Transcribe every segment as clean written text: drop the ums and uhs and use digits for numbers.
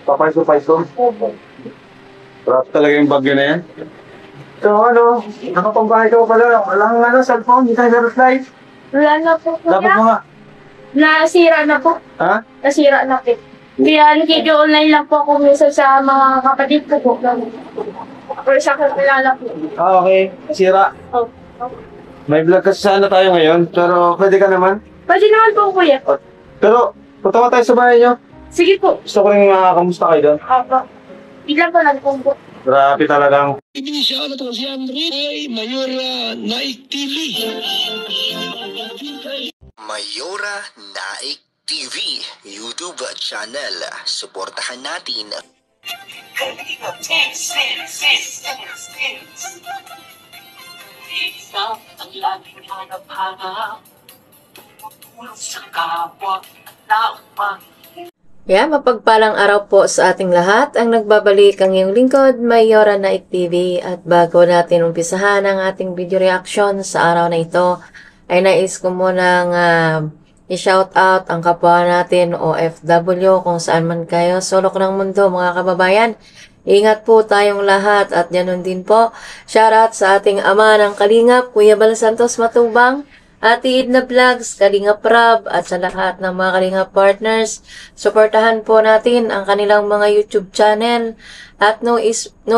Papay-supay-so. Sarap talaga yung bagyo na yan. So ano, nakapambahay ka pala. Walang ano, cellphone, hindi tayo na-reply. Wala na po, Dapat kuya. mga... Nasira na po. Ha? Nasira na po. Kaya nag-online lang po ako minsan sa mga kapatid ko po. Or sa kakilala po. Ah, okay. Sira. Oh. May vlog kasi sana tayo ngayon, pero pwede ka naman. Pwede naman po, kuya. Pero, punta tayo sa bahay nyo. Sige po. Gusto ko rin makakamusta kayo doon. Opo. Biglang po nagpumpo. Grabe talagang. Siya na to si Andre Mayora Naik TV. Mayora Naik TV YouTube channel. Suportahan natin. Ikaw ang laging hanap-hanap. Tulong sa kapwa, laumang. Yeah, mapagpalang araw po sa ating lahat. Ang nagbabalik ang iyong lingkod, Mayora Naik TV. At bago natin umpisahan ang ating video reaction sa araw na ito, ay nais ko munang i-shout out ang kapwa natin OFW kung saan man kayo, sulok ng mundo mga kababayan. Ingat po tayong lahat at ganoon din po. Shoutout sa ating ama ng Kalingap, Kuya Bal Santos Matubang, Ate Edna Vlogs, Kalingap Rab, at sa lahat ng mga Kalingap partners. Suportahan po natin ang kanilang mga YouTube channel at no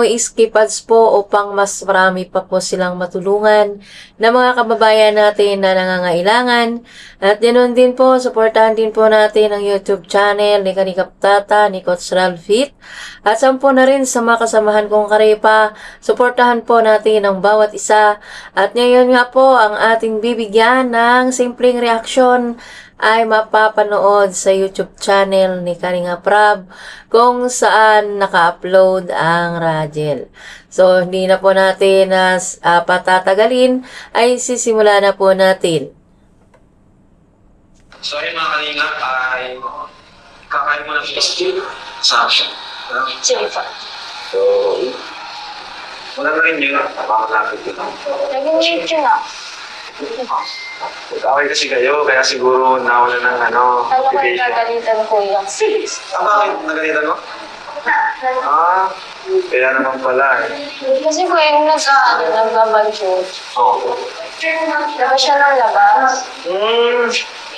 escape ads po upang mas marami pa po silang matulungan na mga kababayan natin na nangangailangan. At ganoon din po, suportahan din po natin ang YouTube channel ni Kanikap Tata, ni Coach Ralphit. At sampo na rin sa mga kasamahan kong karepa, suportahan po natin ang bawat isa. At ngayon nga po, ang ating bibigyan ng simpleng reaksyon ay mapapanood sa YouTube channel ni Kalinga Prab kung saan naka-upload ang Rajel. So, hindi na po natin patatagalin, ay sisimula na po natin. So ayun mga kalinga, ay kakain mo ng biscuit sa action. Sige po. So, wala na rin yun, makakalapit yun. Nag-init yun ah. Okay kasi kayo, kaya siguro nawala ng Ano kayo motivation. nagalitan, kuya? Bakit? Nagalitan mo? Kaya naman pala eh. Kasi kuya, yung nagbabagyo. Oo. Labas siya ng labas.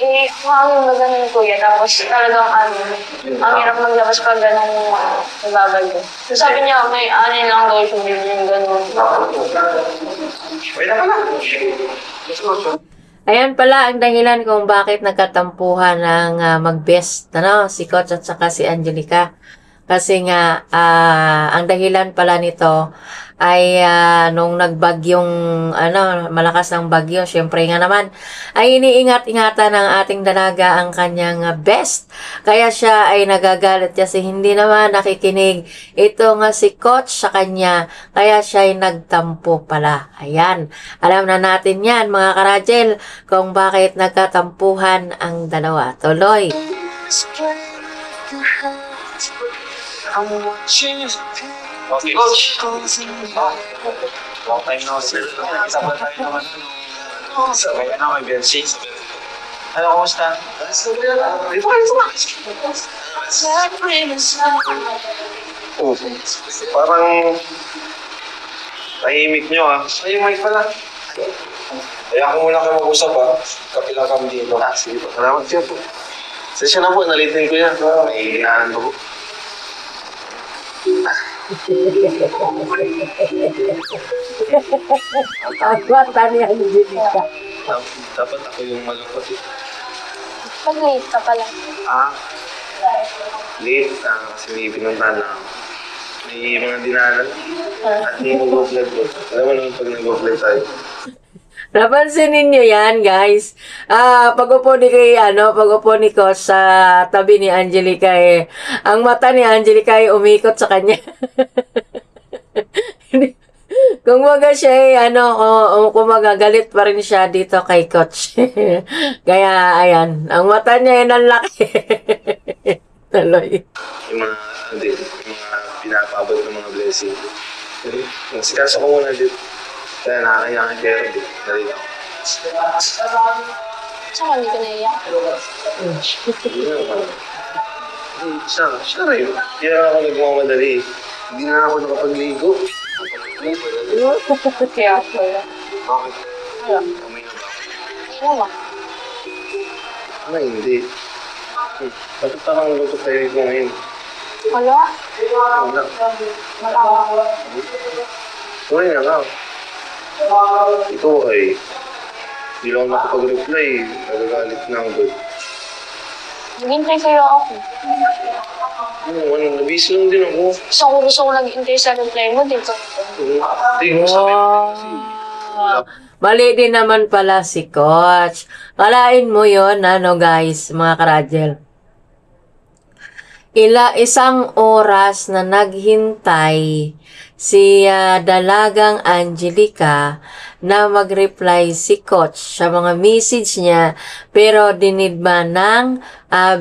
Hangin ba ganun kuya, tapos talagang ang hirap maglabas pag ganun nagbabagyo. So sabi niya, may anin lang daw yung yung ganun. Wait na pala. Ayan pala ang dahilan kung bakit nagkatampuhan ng mag-best si Coach at saka si Angelica. Kasi nga, ang dahilan pala nito ay nung nagbagyong, malakas ng bagyo, syempre nga naman, ay iniingat-ingatan ng ating dalaga ang kanyang best. Kaya siya ay nagagalit kasi hindi naman nakikinig. Ito nga si Coach sa kanya, kaya siya ay nagtampo pala. Ayan, alam na natin yan mga karajel, kung bakit nagkatampuhan ang dalawa. Tuloy. Okay, Coach. Long time no see. Sabay tayo naman. Sabay na, may Bensi. Ano, kumusta? Parang tahimik nyo ah. Ay, yung mic pala. Kaya ako muna kayo mag-usap ah. Kapilang kami dito. Sige po. Salamat siya po. Sesya na po, nalitin ko yan. May hinaan po. Agwata ni Angelica. Dapat ako yung malungkot eh. Pag-late ka pala. Late. Kasi may pinuntahan na ako. May mga dinanan. At may mag-vlog ko. Alam mo naman pag nag-vlog tayo. Napansin ninyo yan, guys. Pag-upo ni Coach sa tabi ni Angelica ang mata ni Angelica ay umikot sa kanya. Kung waga siya kung magagalit pa rin siya dito kay Coach. Kaya, ayan, ang mata niya ay nalaki. Tuloy. Yung mga pinapabot ng mga blessing. Nasikaso ko muna dito. Kaya nakakayangin kayo dito. Dali ako. Saka hindi ka naiyak. Siya rin. Kaya ako nagmamadali. Hindi na ako nakapagligo. Kaya pala. Bakit? Wala. Kamay na ba ako? Hindi naman. Ano hindi? Bakit parang lutot tayo ko ngayon? Wala. Wala. Wala. Sorry na nga. Ito ay hindi lang ako nakapag-reply. Nagagalit na ako. Naghintay kayo ako. Nabisi lang din ako. Gusto ko naghintay sa reply mo dito. Hindi mo sabi kasi. Mali din naman pala si Coach. Kalain mo yon guys, mga karadjel. Isang oras na naghintay si Dalagang Angelica na mag-reply si Coach sa mga message niya, pero dinidma ng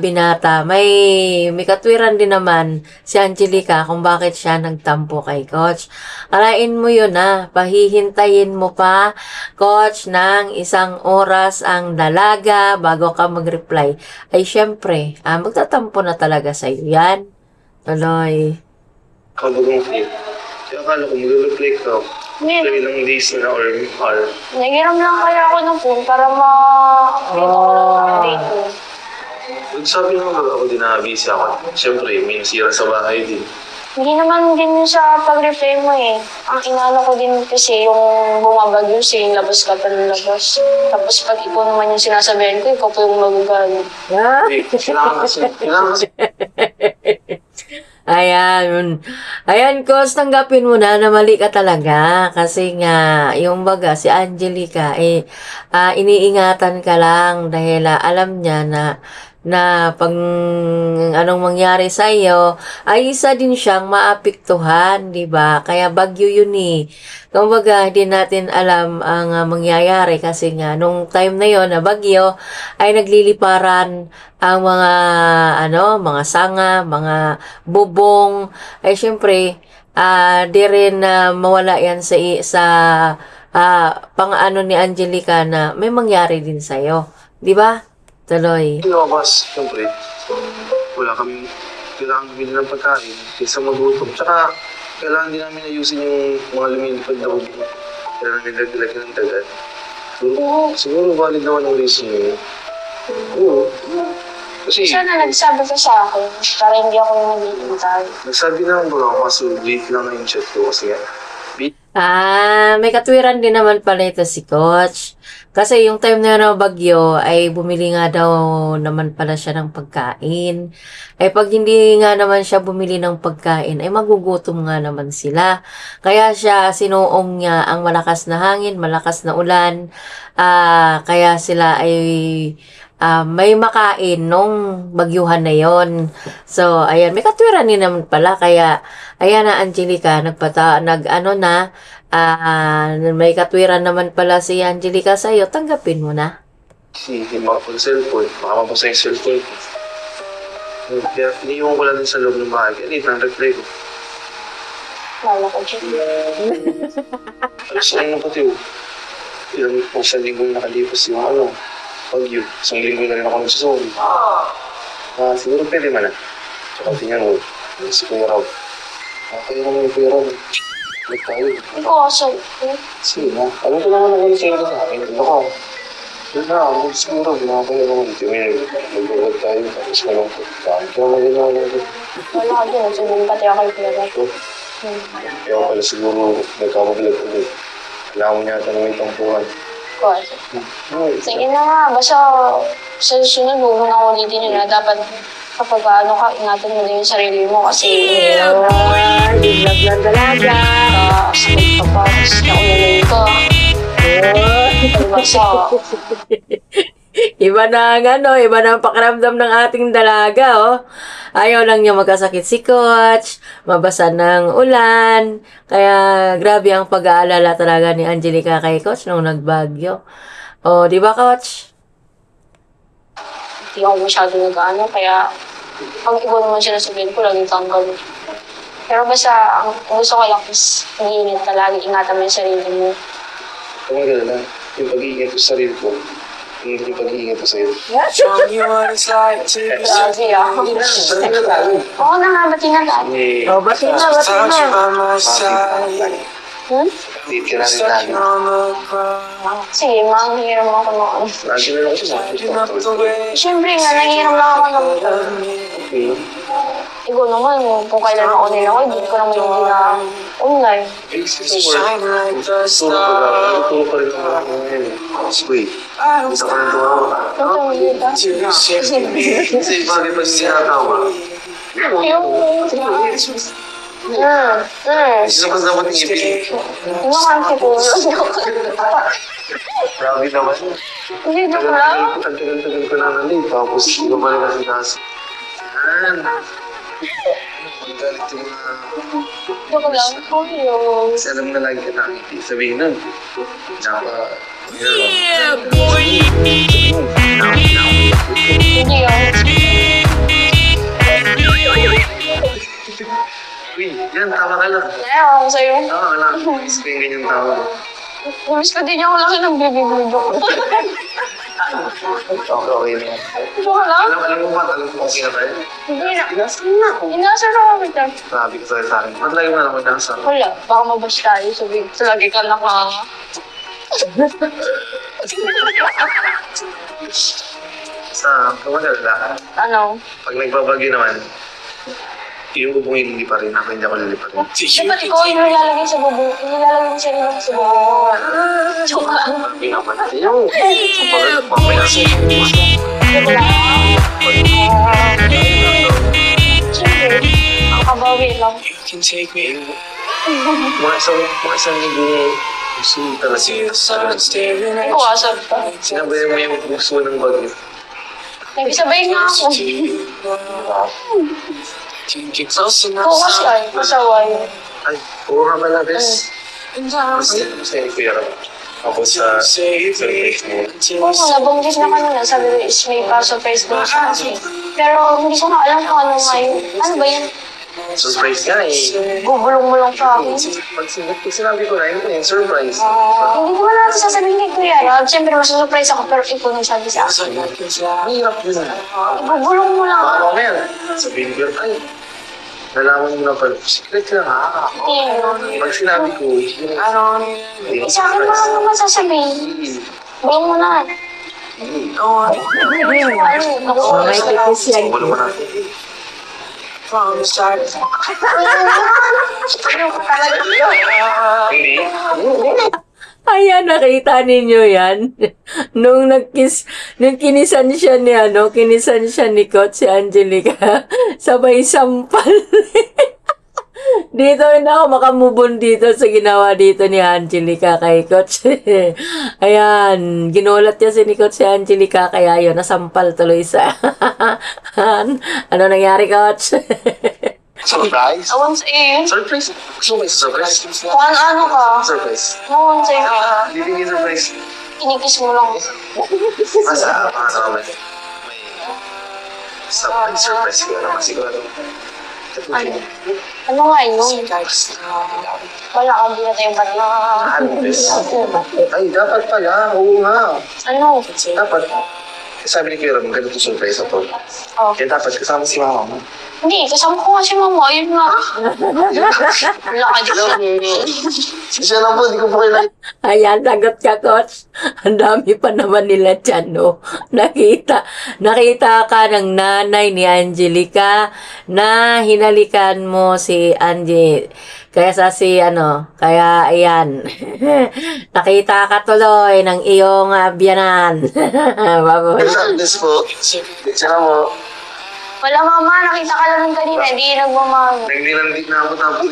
binata. May katwiran din naman si Angelica kung bakit siya nagtampo kay Coach. Alain mo yun pahihintayin mo pa, Coach, ng isang oras ang dalaga bago ka mag-reply. Ay syempre, magtatampo na talaga sa'yo yan. Tuloy. Kabagang flip. Kaya akala ko mag-reply ka. Reply lang days na or hour. Nagiram lang kaya ako ng phone para makita ko lang ang update ko. Nagsabi naman ako din na busy ako. Siyempre, may nasira sa bahay din. Hindi naman din sa pag-reply mo eh. Ang inano ko din kasi yung bumabagyo yung labas ka pa ng labas. Tapos pag ikaw naman yung sinasabihan ko, ikaw pa yung magagalit. Kailangan kasi. Ayan, Coach, tanggapin mo na mali ka talaga. Kasi nga, yung baga, si Angelica, iniingatan ka lang dahil alam niya na pag anong mangyari sa iyo, ay isa din siyang maapektuhan, di ba? Kaya bagyo yun eh. Kumbaga, hindi natin alam ang mangyayari kasi nga, nung time na yon na bagyo, ay nagliliparan ang mga sanga, mga bubong, ay syempre, di rin mawala yan sa pang-ano ni Angelica na may mangyari din sa'yo. Di ba? Tuloy. Lumabas, siyempre. Wala kami, kailangan bili ng pagkain, kaysa magutom. Tsaka, kailangan din namin ayusin yung mga lumilipad na ulo. Kailangan nilaglag ng dagat. Siguro valid naman ang reason yun. Oo. Kasi, Sana nagsabi ka sa akin para hindi ako yung naghihintay. nagsabi naman ba ako kaso late lang na yung chat ko kasi nga. May katwiran din naman pala ito si Coach. Kasi yung time na yun ng bagyo, ay bumili nga daw naman pala siya ng pagkain. Ay pag hindi nga naman siya bumili ng pagkain, ay magugutom nga naman sila. Kaya siya sinuong niya ang malakas na hangin, malakas na ulan. Kaya sila ay may makain nung bagyuhan na yon. So, ayan, may katwiran din naman pala. Kaya, ayan na Angelica, may katwiran naman pala si Angelica sa'yo, tanggapin mo na. Hindi makapag-cellphone, makamapasa yung cellphone ko. Kaya iniiwan ko lang din sa loob ng bahay. Kaya late ang reply ko. Lala ko dyan. Alas na pati oh. Ilang po sa linggong nakalipas yung bagyo. Isang linggo na rin ako nagsusulit. Siguro pwede man Tsaka tingnan mo, si Kuya Rob. Kaya naman yung Kuya Rob. Balik tayo. Ikaw, Sige na. Alam ko naman ang sa'yo ka sa akin. Ako. Yun na, siguro, ginagawa naman. Ito may nagbulag tayo. Tapos malungkot. Bakit ka naman ginawa natin? wala ka dyan. Sabihin pati ako kay Kuya Rob. Kaya pala siguro nagkakabalag ulit. Kailangan mo niya ito na may tampuhan. Sige na nga, basta sa susunod, huwag mo na ulitin yun na dapat kapag ingatan mo din yung sarili mo kasi Laglang dalaga. sakit ka pa, tapos naulayin ka. Basta, Iba na ang pakiramdam ng ating dalaga, oh. Ayaw lang niya magkasakit si Coach, mabasa ng ulan. Kaya grabe ang pag-aalala talaga ni Angelica kay Coach nung nagbagyo. Oh, di ba, Coach? hindi ako masyado nag-ano, kaya pag iba naman siya nasabihin ko, laging tanggal. Pero basta, ang gusto ko lang is mag-iingat ka lagi, ingatan mo yung sarili mo. Kung gano'n na, yung pag-iingat ko sa sarili ko, Hindi pag-iingat ko sa'yo. Grabe ah. Oo na nga, ba't na tayo? Oh, ba't na, ba't na? Date ka na rin namin. Sige, manghiram ako noon. Lagi na lang ako Siyempre nga, nanghiram lang ako ng... Okay. Ikaw naman, kung kailan ako nila ko, hindi ko naman yung online. Tutulog pa rin ako ngayon. Wait, isa ka nang tumawa. Ito mo dito. Kasi bagay pa siya nakatawa. Isa pa dapat yung ipin. Ano ka ang siguro? Grabe naman. Hindi, joke lang. Tagal-tagal ko na nalate. Tapos, hindi pa rin kasi kaso. Yan. Magalit yung mga... Joke lang. Hello. Kasi alam na lagi ka nakikita. Sabihin nun. Yeah, boy! Hindi yun. Uy, yan, tama ka lang. Ayaw ako sa'yo. Tama ka lang. Gusto ko yung ganyan tama. Gusto ko din yung laki ng baby mo. Joke. Okay na yan. Joke lang. Alam mo ba, alam mo okay na tayo? Hindi na. Inasa na kami tayo. Grabe ka sa akin. Ba't lagi mo na naman nasa? Wala. Baka mabash tayo. Sabi, lagi ka naka... Sa kamadala, Ano? pag nagbabagyo naman, yung bubong hindi pa rin. Ako hindi ako lilipat. Dapat ikaw yung nilalagay sa bubong. Nilalagay mo siya rin sa bubong. Joke lang. Hindi naman natin yung mamaya sa Joke lang. Siyempre, ang kabawi lang. mga isang linggo gusto talaga. Ikaw asap ka. Sinabayan mo yung gusto ng bagyo. Nag-isabay nga ako. Ikaw kasi ay, masaway. Ay, oo nga pala, bes. Mas yung kuya ka. Ako sa surprise mo. Oo, nabanggit na kanina. Sabi ko is may pa-surprise daw sa akin. Pero hindi ko na alam kung ano nga yun. Ano ba yan? Surprise nga eh. Gugulong mo lang sa akin. Pag sinabi ko na yun, surprise. Hindi ko na natin sasabihin kay Kuya Rob. Siyempre, masusurprise ako pero ikaw nang sabi sa akin. Hirap yun. Igugulong mo lang ako. Ako yan. Sabihin ko, ay, nalaman mo na pala. Secret lang ha. Hindi. Pag sinabi ko, Eh, sa akin mo lang naman sasabihin. Bulong mo na. Ano? Oh, may kikis yan. Wala mo natin. Hindi. Ayan, nakita ninyo yan. Nung kinisan siya ni Coach si Angelica, sabay sampal. Dito na ako makamubon dito sa ginawa dito ni Angelica kay Coach. Ayan, ginulat niya si Coach si Angelica, kaya yun, nasampal tuloy sa... Ano nangyari, Coach? Surprise? Awan sa iyo. Surprise? Gusto mo may surprise? Kung ano ka. Surprise? Awan sa iyo. Hindi din yung surprise. Kinikis mo lang. Masa, mga naman. May surprise ko naman siguro. Ano nga yun? Wala kang di na tayong bati. Ay, dapat pala. Oo nga. Ano? Dapat. Sabi ni Kuya Ram, ganito surprise na to. Oh. Kaya dapat kasama si mama mo. Hindi, kasama ko nga si mama. Ayun nga. Wala ka dyan. Siya lang po, di ko po kayo Ayan, sagot ka, Coach. Ang dami pa naman nila dyan, no? Nakita ka ng nanay ni Angelica na hinalikan mo si Angie. Kaya ayan. Nakita ka tuloy ng iyong biyanan. Baboy. Sadness po. Siya mo. Wala mama, nakita ka lang kanina. Hindi nagmamahal. Nagnilandik na ako tapos.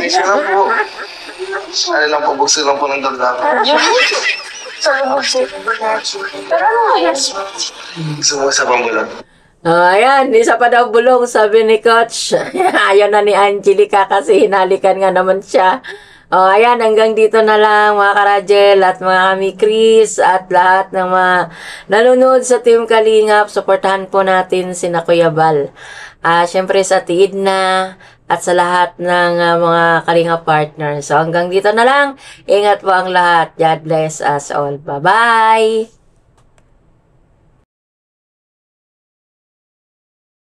Siya lang po. Ano lang po, bukso lang po ng damdamin. Sa lubog siya. Pero ano nga yan? Gusto mo sa pambulan. Ayan, isa pa daw bulong, sabi ni Coach. Ayaw na ni Angelica kasi hinalikan nga naman siya. Ayan, hanggang dito na lang mga Karajel at mga kami Chris at lahat ng mga nanonood sa Team Kalingap. Suportahan po natin si Kuya Bal. Siyempre sa Tiid na at sa lahat ng mga Kalingap partners. So hanggang dito na lang. Ingat po ang lahat. God bless us all. Bye-bye!